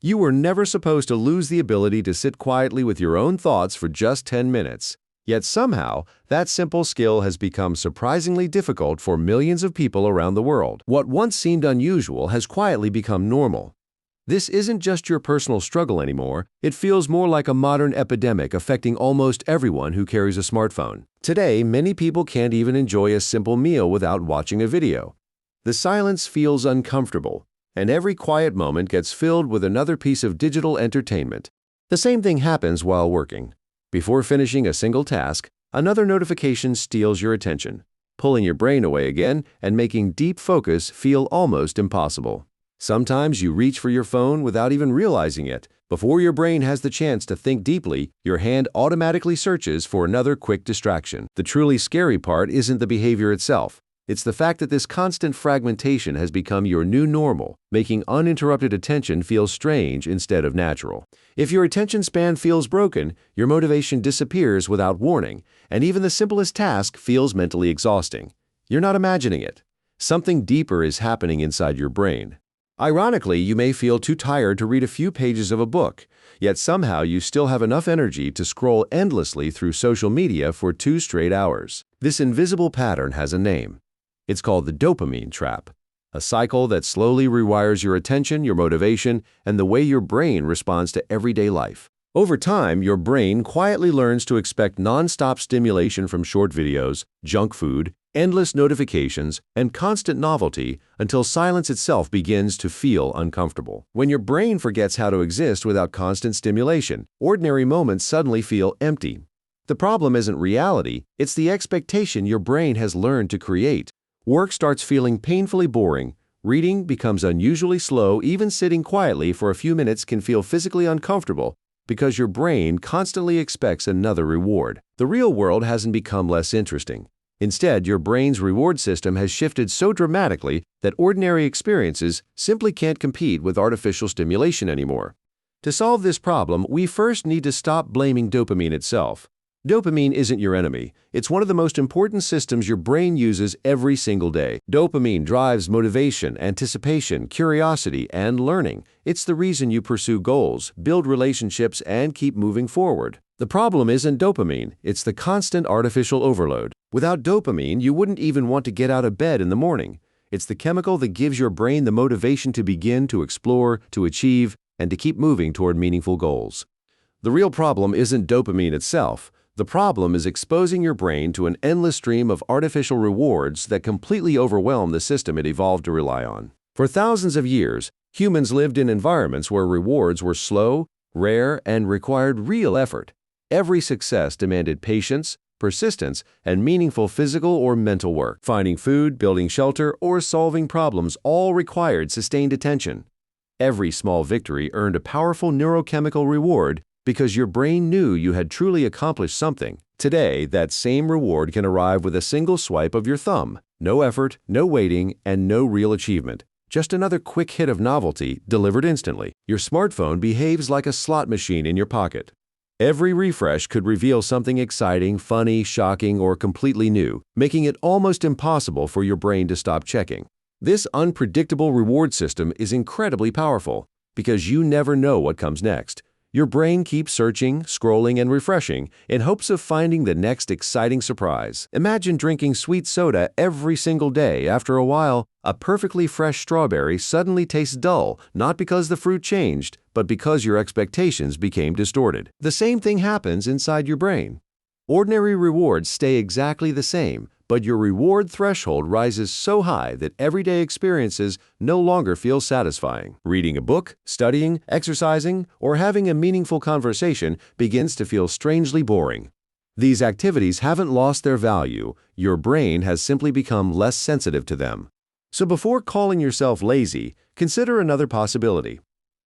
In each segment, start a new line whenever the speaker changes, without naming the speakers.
You were never supposed to lose the ability to sit quietly with your own thoughts for just 10 minutes. Yet somehow, that simple skill has become surprisingly difficult for millions of people around the world. What once seemed unusual has quietly become normal. This isn't just your personal struggle anymore, it feels more like a modern epidemic affecting almost everyone who carries a smartphone. Today, many people can't even enjoy a simple meal without watching a video. The silence feels uncomfortable, and every quiet moment gets filled with another piece of digital entertainment. The same thing happens while working. Before finishing a single task, another notification steals your attention, pulling your brain away again and making deep focus feel almost impossible. Sometimes you reach for your phone without even realizing it. Before your brain has the chance to think deeply, your hand automatically searches for another quick distraction. The truly scary part isn't the behavior itself. It's the fact that this constant fragmentation has become your new normal, making uninterrupted attention feel strange instead of natural. If your attention span feels broken, your motivation disappears without warning, and even the simplest task feels mentally exhausting. You're not imagining it. Something deeper is happening inside your brain. Ironically, you may feel too tired to read a few pages of a book, yet somehow you still have enough energy to scroll endlessly through social media for 2 straight hours. This invisible pattern has a name. It's called the dopamine trap, a cycle that slowly rewires your attention, your motivation, and the way your brain responds to everyday life. Over time, your brain quietly learns to expect non-stop stimulation from short videos, junk food, endless notifications, and constant novelty until silence itself begins to feel uncomfortable. When your brain forgets how to exist without constant stimulation, ordinary moments suddenly feel empty. The problem isn't reality, it's the expectation your brain has learned to create. Work starts feeling painfully boring. Reading becomes unusually slow. Even sitting quietly for a few minutes can feel physically uncomfortable because your brain constantly expects another reward. The real world hasn't become less interesting. Instead, your brain's reward system has shifted so dramatically that ordinary experiences simply can't compete with artificial stimulation anymore. To solve this problem, we first need to stop blaming dopamine itself. Dopamine isn't your enemy. It's one of the most important systems your brain uses every single day. Dopamine drives motivation, anticipation, curiosity, and learning. It's the reason you pursue goals, build relationships, and keep moving forward. The problem isn't dopamine, it's the constant artificial overload. Without dopamine, you wouldn't even want to get out of bed in the morning. It's the chemical that gives your brain the motivation to begin, to explore, to achieve, and to keep moving toward meaningful goals. The real problem isn't dopamine itself. The problem is exposing your brain to an endless stream of artificial rewards that completely overwhelm the system it evolved to rely on. For thousands of years, humans lived in environments where rewards were slow, rare, and required real effort. Every success demanded patience, persistence, and meaningful physical or mental work. Finding food, building shelter, or solving problems all required sustained attention. Every small victory earned a powerful neurochemical reward because your brain knew you had truly accomplished something. Today, that same reward can arrive with a single swipe of your thumb. No effort, no waiting, and no real achievement. Just another quick hit of novelty delivered instantly. Your smartphone behaves like a slot machine in your pocket. Every refresh could reveal something exciting, funny, shocking, or completely new, making it almost impossible for your brain to stop checking. This unpredictable reward system is incredibly powerful because you never know what comes next. Your brain keeps searching, scrolling, and refreshing in hopes of finding the next exciting surprise. Imagine drinking sweet soda every single day. After a while, a perfectly fresh strawberry suddenly tastes dull, not because the fruit changed, but because your expectations became distorted. The same thing happens inside your brain. Ordinary rewards stay exactly the same, but your reward threshold rises so high that everyday experiences no longer feel satisfying. Reading a book, studying, exercising, or having a meaningful conversation begins to feel strangely boring. These activities haven't lost their value, your brain has simply become less sensitive to them. So before calling yourself lazy, consider another possibility.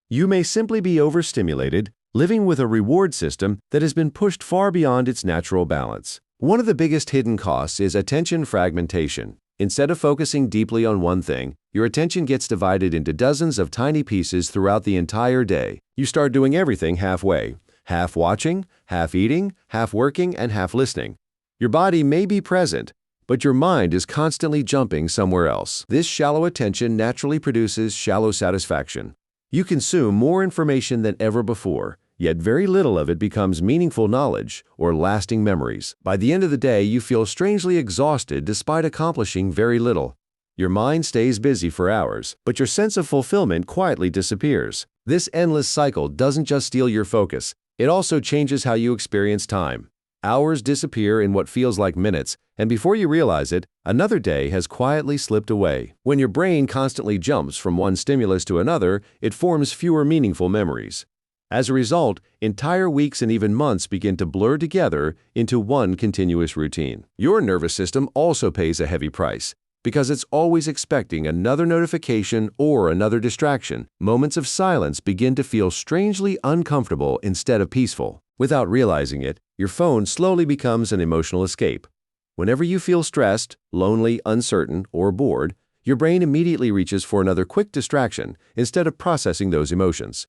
You may simply be overstimulated, living with a reward system that has been pushed far beyond its natural balance. One of the biggest hidden costs is attention fragmentation. Instead of focusing deeply on one thing, your attention gets divided into dozens of tiny pieces throughout the entire day. You start doing everything halfway, half watching, half eating, half working, and half listening. Your body may be present, but your mind is constantly jumping somewhere else. This shallow attention naturally produces shallow satisfaction. You consume more information than ever before, yet very little of it becomes meaningful knowledge or lasting memories. By the end of the day, you feel strangely exhausted despite accomplishing very little. Your mind stays busy for hours, but your sense of fulfillment quietly disappears. This endless cycle doesn't just steal your focus, it also changes how you experience time. Hours disappear in what feels like minutes, and before you realize it, another day has quietly slipped away. When your brain constantly jumps from one stimulus to another, it forms fewer meaningful memories. As a result, entire weeks and even months begin to blur together into one continuous routine. Your nervous system also pays a heavy price. Because it's always expecting another notification or another distraction, moments of silence begin to feel strangely uncomfortable instead of peaceful. Without realizing it, your phone slowly becomes an emotional escape. Whenever you feel stressed, lonely, uncertain, or bored, your brain immediately reaches for another quick distraction instead of processing those emotions.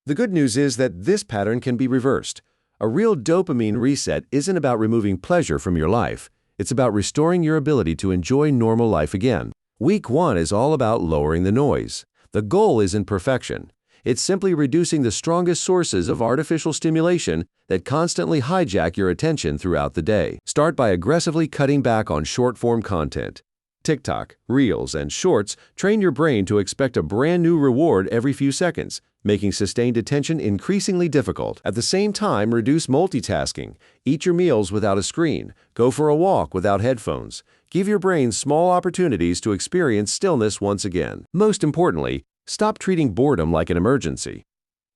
The good news is that this pattern can be reversed. A real dopamine reset isn't about removing pleasure from your life. It's about restoring your ability to enjoy normal life again. Week 1 is all about lowering the noise. The goal isn't perfection. It's simply reducing the strongest sources of artificial stimulation that constantly hijack your attention throughout the day. Start by aggressively cutting back on short-form content. TikTok, Reels, and Shorts train your brain to expect a brand new reward every few seconds, making sustained attention increasingly difficult. At the same time, reduce multitasking. Eat your meals without a screen. Go for a walk without headphones. Give your brain small opportunities to experience stillness once again. Most importantly, stop treating boredom like an emergency.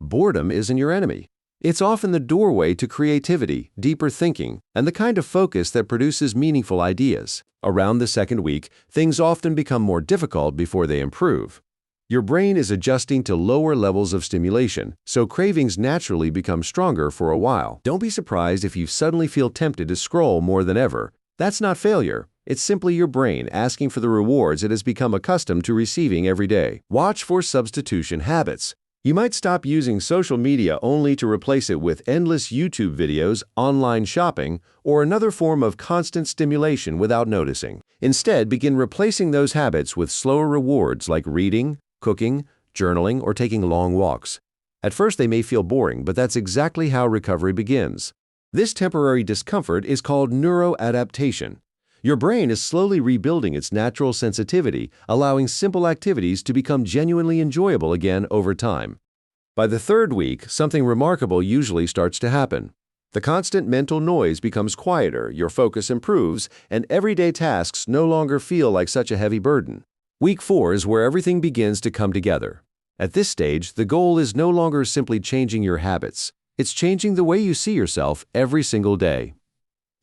Boredom isn't your enemy. It's often the doorway to creativity, deeper thinking, and the kind of focus that produces meaningful ideas. Around the second week, things often become more difficult before they improve. Your brain is adjusting to lower levels of stimulation, so cravings naturally become stronger for a while. Don't be surprised if you suddenly feel tempted to scroll more than ever. That's not failure. It's simply your brain asking for the rewards it has become accustomed to receiving every day. Watch for substitution habits. You might stop using social media only to replace it with endless YouTube videos, online shopping, or another form of constant stimulation without noticing. Instead, begin replacing those habits with slower rewards like reading, cooking, journaling, or taking long walks. At first, they may feel boring, but that's exactly how recovery begins. This temporary discomfort is called neuroadaptation. Your brain is slowly rebuilding its natural sensitivity, allowing simple activities to become genuinely enjoyable again over time. By the third week, something remarkable usually starts to happen. The constant mental noise becomes quieter, your focus improves, and everyday tasks no longer feel like such a heavy burden. Week 4 is where everything begins to come together. At this stage, the goal is no longer simply changing your habits. It's changing the way you see yourself every single day.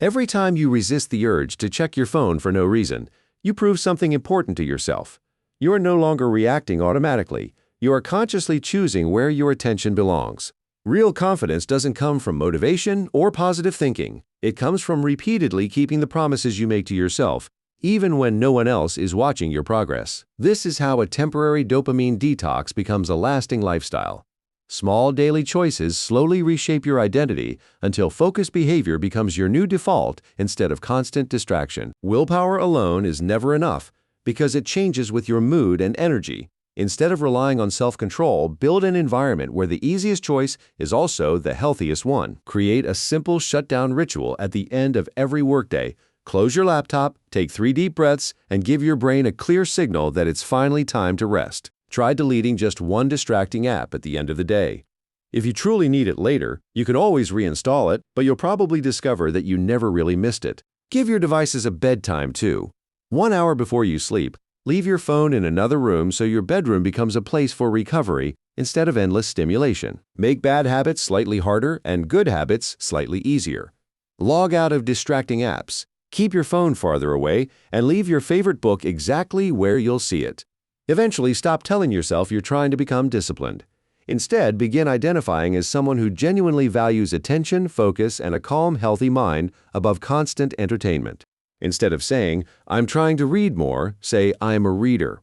Every time you resist the urge to check your phone for no reason, you prove something important to yourself. You are no longer reacting automatically. You are consciously choosing where your attention belongs. Real confidence doesn't come from motivation or positive thinking. It comes from repeatedly keeping the promises you make to yourself, even when no one else is watching your progress. This is how a temporary dopamine detox becomes a lasting lifestyle. Small daily choices slowly reshape your identity until focused behavior becomes your new default instead of constant distraction. Willpower alone is never enough because it changes with your mood and energy. Instead of relying on self-control, build an environment where the easiest choice is also the healthiest one. Create a simple shutdown ritual at the end of every workday. Close your laptop, take 3 deep breaths, and give your brain a clear signal that it's finally time to rest. Try deleting just one distracting app at the end of the day. If you truly need it later, you can always reinstall it, but you'll probably discover that you never really missed it. Give your devices a bedtime too. 1 hour before you sleep, leave your phone in another room so your bedroom becomes a place for recovery instead of endless stimulation. Make bad habits slightly harder and good habits slightly easier. Log out of distracting apps. Keep your phone farther away and leave your favorite book exactly where you'll see it. Eventually, stop telling yourself you're trying to become disciplined. Instead, begin identifying as someone who genuinely values attention, focus, and a calm, healthy mind above constant entertainment. Instead of saying, "I'm trying to read more," say, "I'm a reader."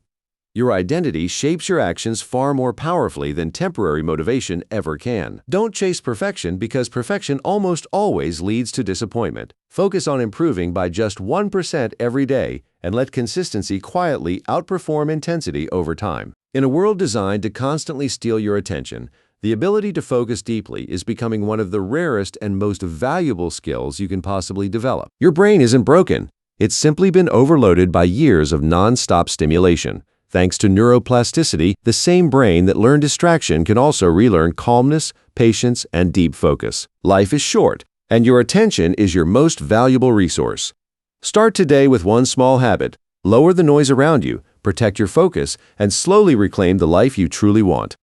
Your identity shapes your actions far more powerfully than temporary motivation ever can. Don't chase perfection because perfection almost always leads to disappointment. Focus on improving by just 1% every day and let consistency quietly outperform intensity over time. In a world designed to constantly steal your attention, the ability to focus deeply is becoming one of the rarest and most valuable skills you can possibly develop. Your brain isn't broken. It's simply been overloaded by years of non-stop stimulation. Thanks to neuroplasticity, the same brain that learned distraction can also relearn calmness, patience, and deep focus. Life is short, and your attention is your most valuable resource. Start today with one small habit. Lower the noise around you, protect your focus, and slowly reclaim the life you truly want.